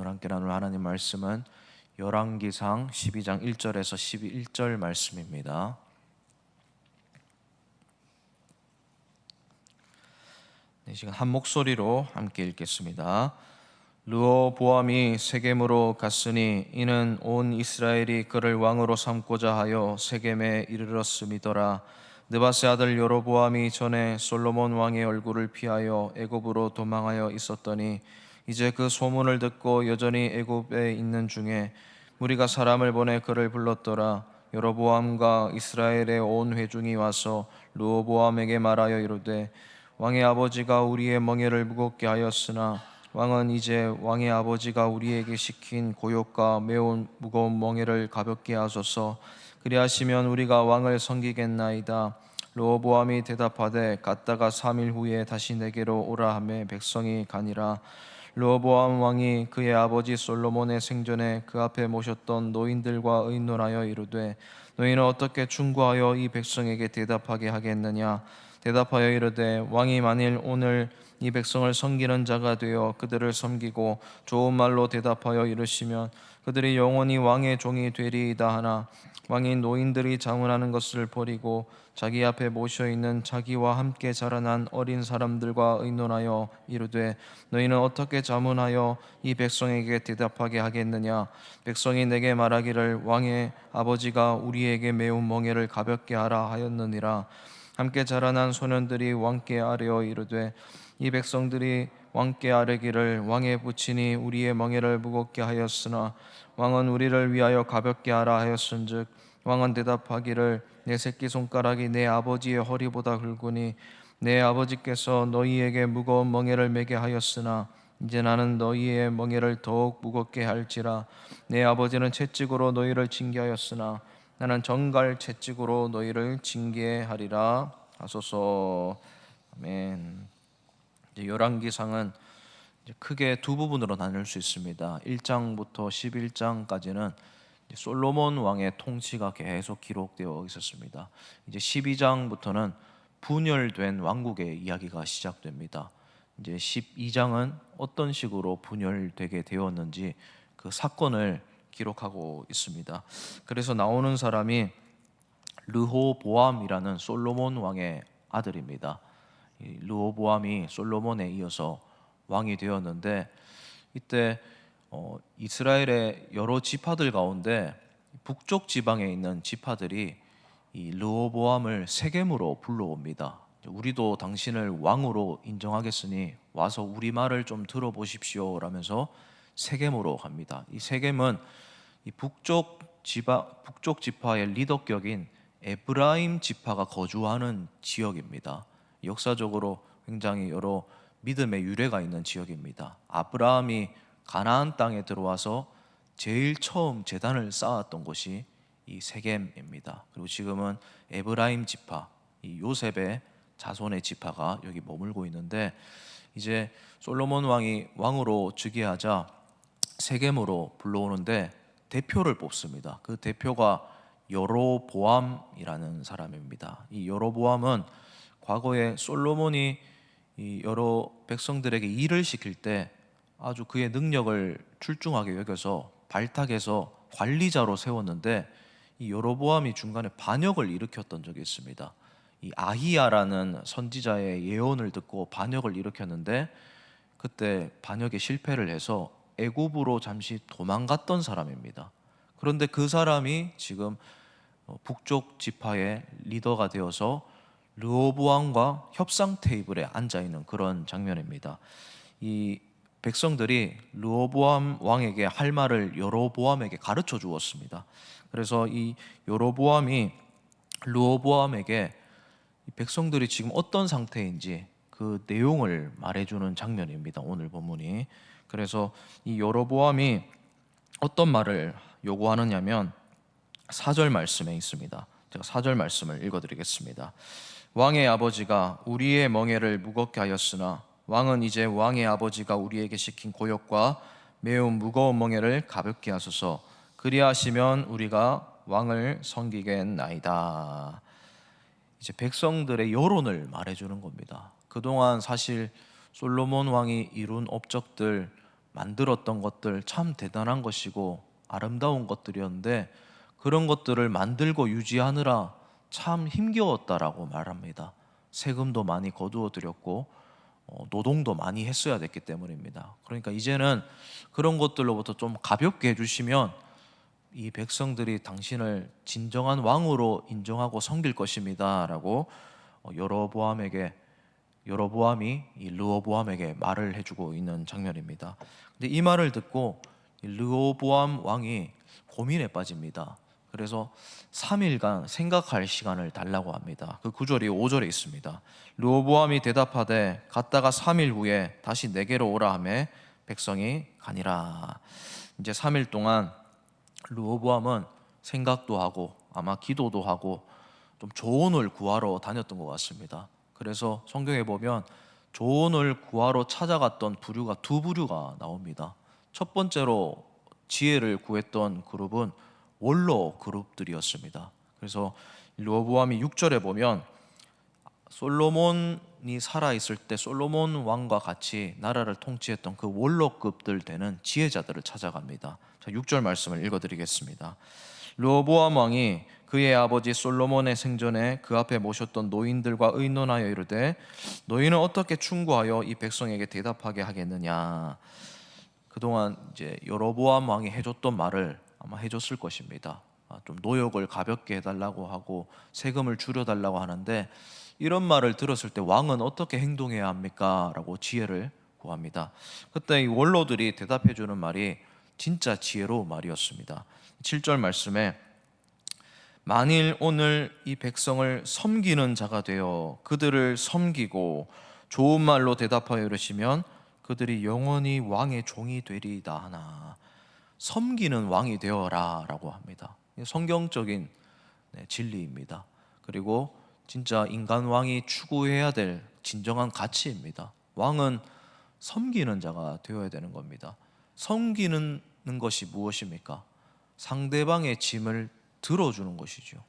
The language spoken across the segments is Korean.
오늘 함께 나눌 하나님 말씀은 열왕기상 12장 1절에서 11절 말씀입니다. 이 시간 한 목소리로 함께 읽겠습니다. 르호보암이 세겜으로 갔으니 이는 온 이스라엘이 그를 왕으로 삼고자 하여 세겜에 이르렀음이더라. 느밧의 아들 여로보암이 전에 솔로몬 왕의 얼굴을 피하여 애굽으로 도망하여 있었더니 이제 그 소문을 듣고 여전히 애굽에 있는 중에 무리가 사람을 보내 그를 불렀더라. 여로보암과 이스라엘의 온 회중이 와서 르호보암에게 말하여 이르되 왕의 아버지가 우리의 멍에를 무겁게 하였으나 왕은 이제 왕의 아버지가 우리에게 시킨 고욕과 매우 무거운 멍에를 가볍게 하소서. 그리하시면 우리가 왕을 섬기겠나이다. 르호보암이 대답하되 갔다가 3일 후에 다시 내게로 오라 하매 백성이 가니라. 르호보암 왕이 그의 아버지 솔로몬의 생전에 그 앞에 모셨던 노인들과 의논하여 이르되 너희는 어떻게 충고하여 이 백성에게 대답하게 하겠느냐. 대답하여 이르되 왕이 만일 오늘 이 백성을 섬기는 자가 되어 그들을 섬기고 좋은 말로 대답하여 이르시면 그들이 영원히 왕의 종이 되리이다 하나 왕이 노인들이 자문하는 것을 버리고 자기 앞에 모셔있는 자기와 함께 자라난 어린 사람들과 의논하여 이르되 너희는 어떻게 자문하여 이 백성에게 대답하게 하겠느냐. 백성이 내게 말하기를 왕의 아버지가 우리에게 매운 멍에를 가볍게 하라 하였느니라. 함께 자라난 소년들이 왕께 아뢰어 이르되 이 백성들이 왕께 아뢰기를 왕의 부친이 우리의 멍에를 무겁게 하였으나 왕은 우리를 위하여 가볍게 하라 하였은즉 왕은 대답하기를 내 새끼손가락이 내 아버지의 허리보다 굵으니 내 아버지께서 너희에게 무거운 멍에를 매게 하였으나 이제 나는 너희의 멍에를 더욱 무겁게 할지라. 내 아버지는 채찍으로 너희를 징계하였으나 나는 정갈 채찍으로 너희를 징계하리라 하소서. 아멘. 열왕기상은 크게 두 부분으로 나눌 수 있습니다. 1장부터 11장까지는 솔로몬 왕의 통치가 계속 기록되어 있었습니다. 이제 12장부터는 분열된 왕국의 이야기가 시작됩니다. 이제 12장은 어떤 식으로 분열되게 되었는지 그 사건을 기록하고 있습니다. 그래서 나오는 사람이 르호보암이라는 솔로몬 왕의 아들입니다. 르호보암이 솔로몬에 이어서 왕이 되었는데 이때 이스라엘의 여러 지파들 가운데 북쪽 지방에 있는 지파들이 이 르호보암을 세겜으로 불러옵니다. 우리도 당신을 왕으로 인정하겠으니 와서 우리 말을 좀 들어보십시오 라면서 세겜으로 갑니다. 이 세겜은 이 북쪽 지파의 리더격인 에브라임 지파가 거주하는 지역입니다. 역사적으로 굉장히 여러 믿음의 유래가 있는 지역입니다. 아브라함이 가나안 땅에 들어와서 제일 처음 제단을 쌓았던 곳이 이 세겜입니다. 그리고 지금은 에브라임 지파, 이 요셉의 자손의 지파가 여기 머물고 있는데 이제 솔로몬 왕이 왕으로 즉위하자 세겜으로 불러오는데 대표를 뽑습니다. 그 대표가 여로보암이라는 사람입니다. 이 여로보암은 과거에 솔로몬이 이 여러 백성들에게 일을 시킬 때 아주 그의 능력을 출중하게 여겨서 발탁해서 관리자로 세웠는데 이 여로보암이 중간에 반역을 일으켰던 적이 있습니다. 이 아히야라는 선지자의 예언을 듣고 반역을 일으켰는데 그때 반역에 실패를 해서 애굽으로 잠시 도망갔던 사람입니다. 그런데 그 사람이 지금 북쪽 지파의 리더가 되어서 르호보암과 협상 테이블에 앉아 있는 그런 장면입니다. 이 백성들이 르호보암 왕에게 할 말을 여로보암에게 가르쳐 주었습니다. 그래서 이 여로보암이 르호보암에게 백성들이 지금 어떤 상태인지 그 내용을 말해주는 장면입니다. 오늘 본문이. 그래서 이 여로보암이 어떤 말을 요구하느냐면 4절 말씀에 있습니다. 제가 4절 말씀을 읽어드리겠습니다. 왕의 아버지가 우리의 멍에를 무겁게 하였으나 왕은 이제 왕의 아버지가 우리에게 시킨 고역과 매우 무거운 멍에를 가볍게 하소서. 그리하시면 우리가 왕을 섬기겠나이다. 이제 백성들의 여론을 말해주는 겁니다. 그동안 사실 솔로몬 왕이 이룬 업적들 만들었던 것들 참 대단한 것이고 아름다운 것들이었는데 그런 것들을 만들고 유지하느라 참 힘겨웠다라고 말합니다. 세금도 많이 거두어 들였고 노동도 많이 했어야 됐기 때문입니다. 그러니까 이제는 그런 것들로부터 좀 가볍게 해주시면 이 백성들이 당신을 진정한 왕으로 인정하고 섬길 것입니다 라고 여로보암이 이 르호보암에게 말을 해주고 있는 장면입니다. 근데 이 말을 듣고 이 르호보암 왕이 고민에 빠집니다. 그래서 3일간 생각할 시간을 달라고 합니다. 그 구절이 5절에 있습니다. 르호보암이 대답하되 갔다가 3일 후에 다시 내게로 오라 하매 백성이 가니라. 이제 3일 동안 르호보암은 생각도 하고 아마 기도도 하고 좀 조언을 구하러 다녔던 것 같습니다. 그래서 성경에 보면 조언을 구하러 찾아갔던 부류가 두 부류가 나옵니다. 첫 번째로 지혜를 구했던 그룹은 원로 그룹들이었습니다. 그래서 르호보암이 6절에 보면 솔로몬이 살아있을 때 솔로몬 왕과 같이 나라를 통치했던 그 원로급들 되는 지혜자들을 찾아갑니다. 자, 6절 말씀을 읽어드리겠습니다. 르호보암 왕이 그의 아버지 솔로몬의 생전에 그 앞에 모셨던 노인들과 의논하여 이르되 너희는 어떻게 충고하여 이 백성에게 대답하게 하겠느냐. 그동안 이제 여로보암 왕이 해줬던 말을 아마 해줬을 것입니다. 좀 노역을 가볍게 해달라고 하고 세금을 줄여달라고 하는데 이런 말을 들었을 때 왕은 어떻게 행동해야 합니까? 라고 지혜를 구합니다. 그때 이 원로들이 대답해 주는 말이 진짜 지혜로운 말이었습니다. 7절 말씀에 만일 오늘 이 백성을 섬기는 자가 되어 그들을 섬기고 좋은 말로 대답하여 이르시면 그들이 영원히 왕의 종이 되리이다 하나. 섬기는 왕이 되어라 라고 합니다. 성경적인 진리입니다. 그리고 진짜 인간 왕이 추구해야 될 진정한 가치입니다. 왕은 섬기는 자가 되어야 되는 겁니다. 섬기는 것이 무엇입니까? 상대방의 짐을 들어주는 것이죠.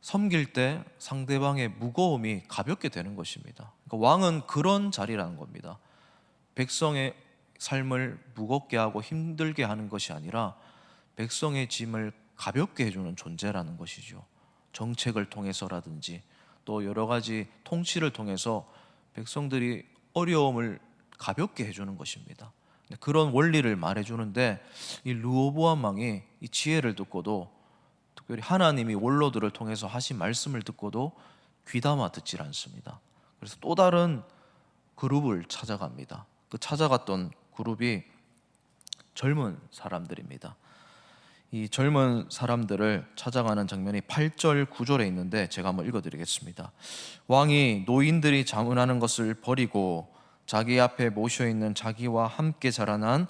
섬길 때 상대방의 무거움이 가볍게 되는 것입니다. 그러니까 왕은 그런 자리라는 겁니다. 백성의 삶을 무겁게 하고 힘들게 하는 것이 아니라 백성의 짐을 가볍게 해주는 존재라는 것이죠. 정책을 통해서라든지 또 여러 가지 통치를 통해서 백성들이 어려움을 가볍게 해주는 것입니다. 그런 원리를 말해주는데 이 르호보암 왕이 이 지혜를 듣고도 특별히 하나님이 원로들을 통해서 하신 말씀을 듣고도 귀담아 듣질 않습니다. 그래서 또 다른 그룹을 찾아갑니다. 그 찾아갔던 그룹이 젊은 사람들입니다. 이 젊은 사람들을 찾아가는 장면이 8절 9절에 있는데 제가 한번 읽어드리겠습니다. 왕이 노인들이 자문하는 것을 버리고 자기 앞에 모셔있는 자기와 함께 자라난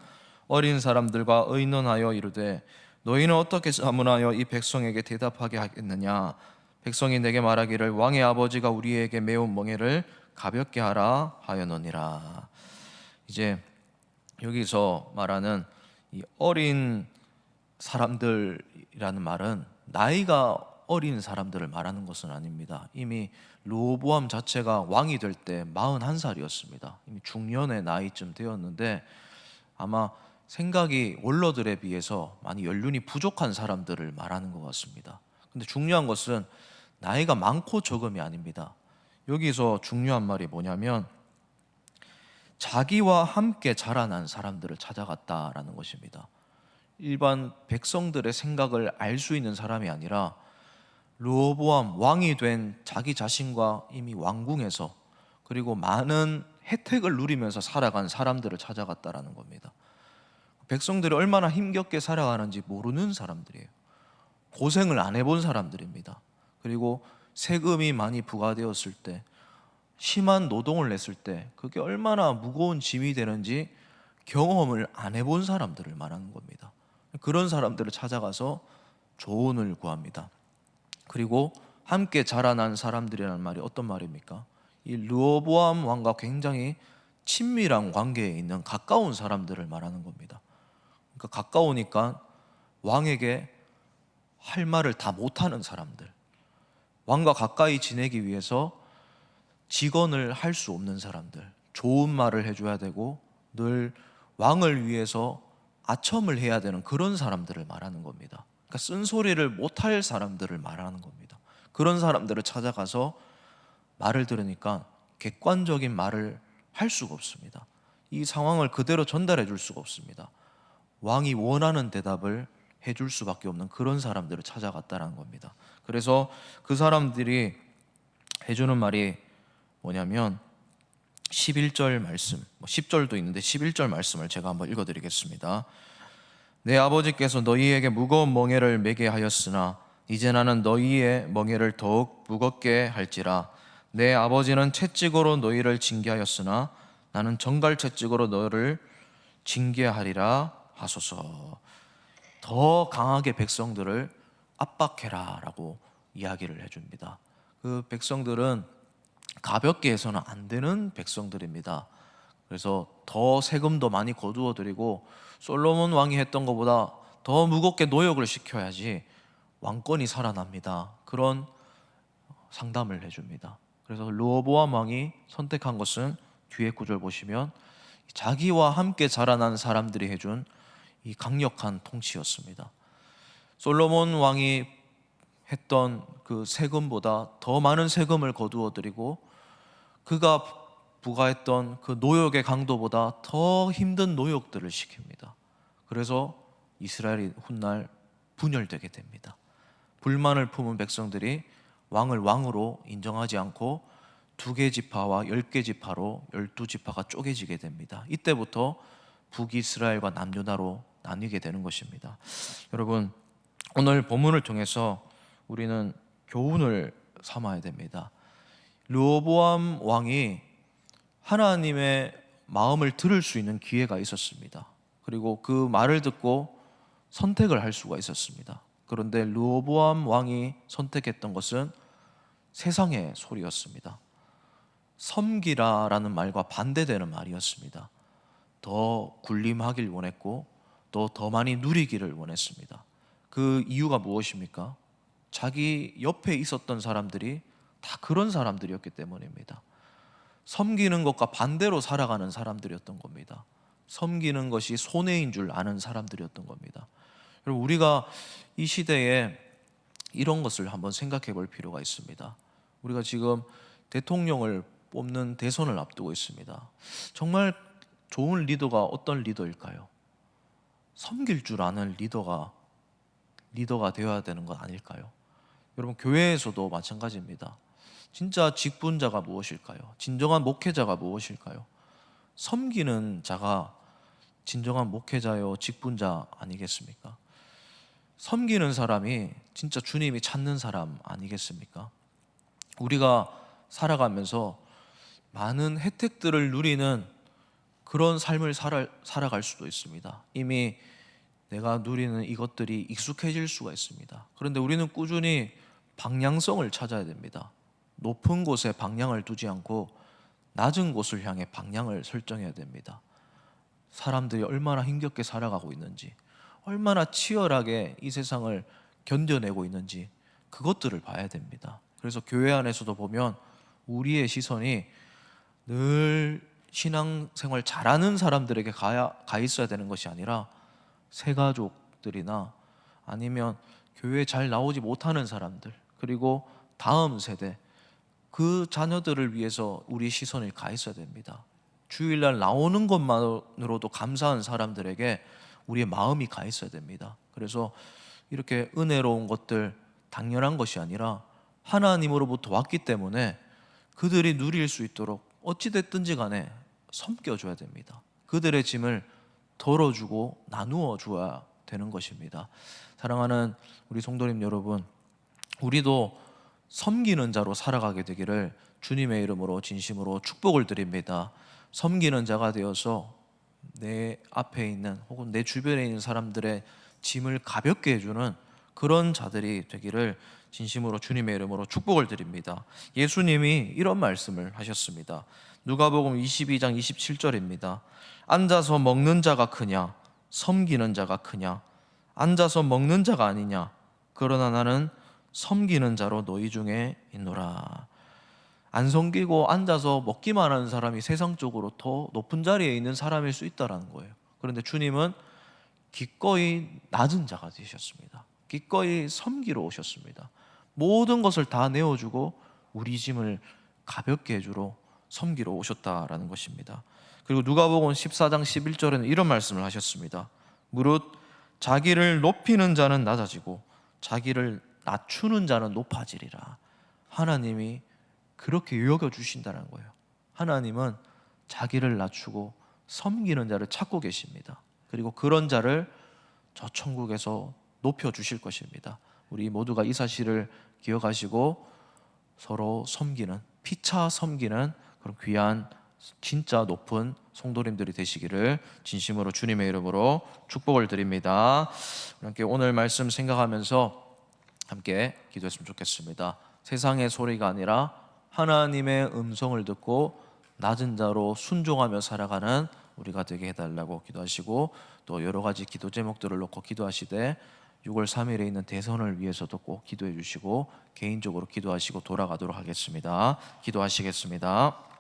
어린 사람들과 의논하여 이르되 너희는 어떻게 자문하여 이 백성에게 대답하게 하겠느냐. 백성이 내게 말하기를 왕의 아버지가 우리에게 매운 멍에를 가볍게 하라 하였느니라. 이제 여기서 말하는 이 어린 사람들이라는 말은 나이가 어린 사람들을 말하는 것은 아닙니다. 이미 르호보암 자체가 왕이 될 때 41살이었습니다. 이미 중년의 나이쯤 되었는데 아마 생각이 원로들에 비해서 많이 연륜이 부족한 사람들을 말하는 것 같습니다. 근데 중요한 것은 나이가 많고 적음이 아닙니다. 여기서 중요한 말이 뭐냐면 자기와 함께 자라난 사람들을 찾아갔다라는 것입니다. 일반 백성들의 생각을 알 수 있는 사람이 아니라 르호보암 왕이 된 자기 자신과 이미 왕궁에서 그리고 많은 혜택을 누리면서 살아간 사람들을 찾아갔다라는 겁니다. 백성들이 얼마나 힘겹게 살아가는지 모르는 사람들이에요. 고생을 안 해본 사람들입니다. 그리고 세금이 많이 부과되었을 때 심한 노동을 했을 때 그게 얼마나 무거운 짐이 되는지 경험을 안 해본 사람들을 말하는 겁니다. 그런 사람들을 찾아가서 조언을 구합니다. 그리고 함께 자라난 사람들이라는 말이 어떤 말입니까? 이 르호보암 왕과 굉장히 친밀한 관계에 있는 가까운 사람들을 말하는 겁니다. 그러니까 가까우니까 왕에게 할 말을 다 못하는 사람들, 왕과 가까이 지내기 위해서 직언을 할 수 없는 사람들, 좋은 말을 해줘야 되고 늘 왕을 위해서 아첨을 해야 되는 그런 사람들을 말하는 겁니다. 그러니까 쓴소리를 못할 사람들을 말하는 겁니다. 그런 사람들을 찾아가서 말을 들으니까 객관적인 말을 할 수가 없습니다. 이 상황을 그대로 전달해 줄 수가 없습니다. 왕이 원하는 대답을 해줄 수밖에 없는 그런 사람들을 찾아갔다는 겁니다. 그래서 그 사람들이 해주는 말이 뭐냐면 11절 말씀, 10절도 있는데 11절 말씀을 제가 한번 읽어드리겠습니다. 내 아버지께서 너희에게 무거운 멍에를 매게 하였으나 이제 나는 너희의 멍에를 더욱 무겁게 할지라. 내 아버지는 채찍으로 너희를 징계하였으나 나는 정갈 채찍으로 너를 징계하리라 하소서. 더 강하게 백성들을 압박해라 라고 이야기를 해줍니다. 그 백성들은 가볍게 해서는 안 되는 백성들입니다. 그래서 더 세금도 많이 거두어 드리고 솔로몬 왕이 했던 것보다 더 무겁게 노역을 시켜야지 왕권이 살아납니다. 그런 상담을 해줍니다. 그래서 르호보암 왕이 선택한 것은 뒤에 구절 보시면 자기와 함께 자라난 사람들이 해준 이 강력한 통치였습니다. 솔로몬 왕이 했던 그 세금보다 더 많은 세금을 거두어 드리고 그가 부과했던 그 노역의 강도보다 더 힘든 노역들을 시킵니다. 그래서 이스라엘이 훗날 분열되게 됩니다. 불만을 품은 백성들이 왕을 왕으로 인정하지 않고 2개 지파와 10개 지파로 12지파가 쪼개지게 됩니다. 이때부터 북이스라엘과 남유다로 나뉘게 되는 것입니다. 여러분, 오늘 본문을 통해서 우리는 교훈을 삼아야 됩니다. 르호보암 왕이 하나님의 마음을 들을 수 있는 기회가 있었습니다. 그리고 그 말을 듣고 선택을 할 수가 있었습니다. 그런데 르호보암 왕이 선택했던 것은 세상의 소리였습니다. 섬기라라는 말과 반대되는 말이었습니다. 더 군림하길 원했고 또 더 많이 누리기를 원했습니다. 그 이유가 무엇입니까? 자기 옆에 있었던 사람들이 다 그런 사람들이었기 때문입니다. 섬기는 것과 반대로 살아가는 사람들이었던 겁니다. 섬기는 것이 손해인 줄 아는 사람들이었던 겁니다. 여러분, 우리가 이 시대에 이런 것을 한번 생각해 볼 필요가 있습니다. 우리가 지금 대통령을 뽑는 대선을 앞두고 있습니다. 정말 좋은 리더가 어떤 리더일까요? 섬길 줄 아는 리더가 되어야 되는 것 아닐까요? 여러분, 교회에서도 마찬가지입니다. 진짜 직분자가 무엇일까요? 진정한 목회자가 무엇일까요? 섬기는 자가 진정한 목회자요 직분자 아니겠습니까? 섬기는 사람이 진짜 주님이 찾는 사람 아니겠습니까? 우리가 살아가면서 많은 혜택들을 누리는 그런 삶을 살아갈 수도 있습니다. 이미 내가 누리는 이것들이 익숙해질 수가 있습니다. 그런데 우리는 꾸준히 방향성을 찾아야 됩니다. 높은 곳에 방향을 두지 않고 낮은 곳을 향해 방향을 설정해야 됩니다. 사람들이 얼마나 힘겹게 살아가고 있는지, 얼마나 치열하게 이 세상을 견뎌내고 있는지 그것들을 봐야 됩니다. 그래서 교회 안에서도 보면 우리의 시선이 늘 신앙생활 잘하는 사람들에게 가 있어야 되는 것이 아니라 새가족들이나 아니면 교회에 잘 나오지 못하는 사람들, 그리고 다음 세대, 그 자녀들을 위해서 우리 시선이 가 있어야 됩니다. 주일날 나오는 것만으로도 감사한 사람들에게 우리의 마음이 가 있어야 됩니다. 그래서 이렇게 은혜로운 것들, 당연한 것이 아니라 하나님으로부터 왔기 때문에 그들이 누릴 수 있도록 어찌됐든지 간에 섬겨줘야 됩니다. 그들의 짐을 덜어주고 나누어 줘야 되는 것입니다. 사랑하는 우리 성도님 여러분, 우리도 섬기는 자로 살아가게 되기를 주님의 이름으로 진심으로 축복을 드립니다. 섬기는 자가 되어서 내 앞에 있는 혹은 내 주변에 있는 사람들의 짐을 가볍게 해주는 그런 자들이 되기를 진심으로 주님의 이름으로 축복을 드립니다. 예수님이 이런 말씀을 하셨습니다. 누가복음 22장 27절입니다. 앉아서 먹는 자가 크냐 섬기는 자가 크냐? 앉아서 먹는 자가 아니냐? 그러나 나는 섬기는 자로 너희 중에 있노라. 안 섬기고 앉아서 먹기만 하는 사람이 세상적으로 더 높은 자리에 있는 사람일 수 있다는 거예요. 그런데 주님은 기꺼이 낮은 자가 되셨습니다. 기꺼이 섬기러 오셨습니다. 모든 것을 다 내어주고 우리 짐을 가볍게 해주러 섬기러 오셨다라는 것입니다. 그리고 누가복음 14장 11절에는 이런 말씀을 하셨습니다. 무릇 자기를 높이는 자는 낮아지고 자기를 낮추는 자는 높아지리라. 하나님이 그렇게 여겨주신다는 거예요. 하나님은 자기를 낮추고 섬기는 자를 찾고 계십니다. 그리고 그런 자를 저 천국에서 높여주실 것입니다. 우리 모두가 이 사실을 기억하시고 서로 섬기는, 피차 섬기는 그런 귀한 진짜 높은 성도님들이 되시기를 진심으로 주님의 이름으로 축복을 드립니다. 함께 오늘 말씀 생각하면서 함께 기도했으면 좋겠습니다. 세상의 소리가 아니라 하나님의 음성을 듣고 낮은 자로 순종하며 살아가는 우리가 되게 해달라고 기도하시고, 또 여러 가지 기도 제목들을 놓고 기도하시되 6월 3일에 있는 대선을 위해서도 꼭 기도해 주시고 개인적으로 기도하시고 돌아가도록 하겠습니다. 기도하시겠습니다.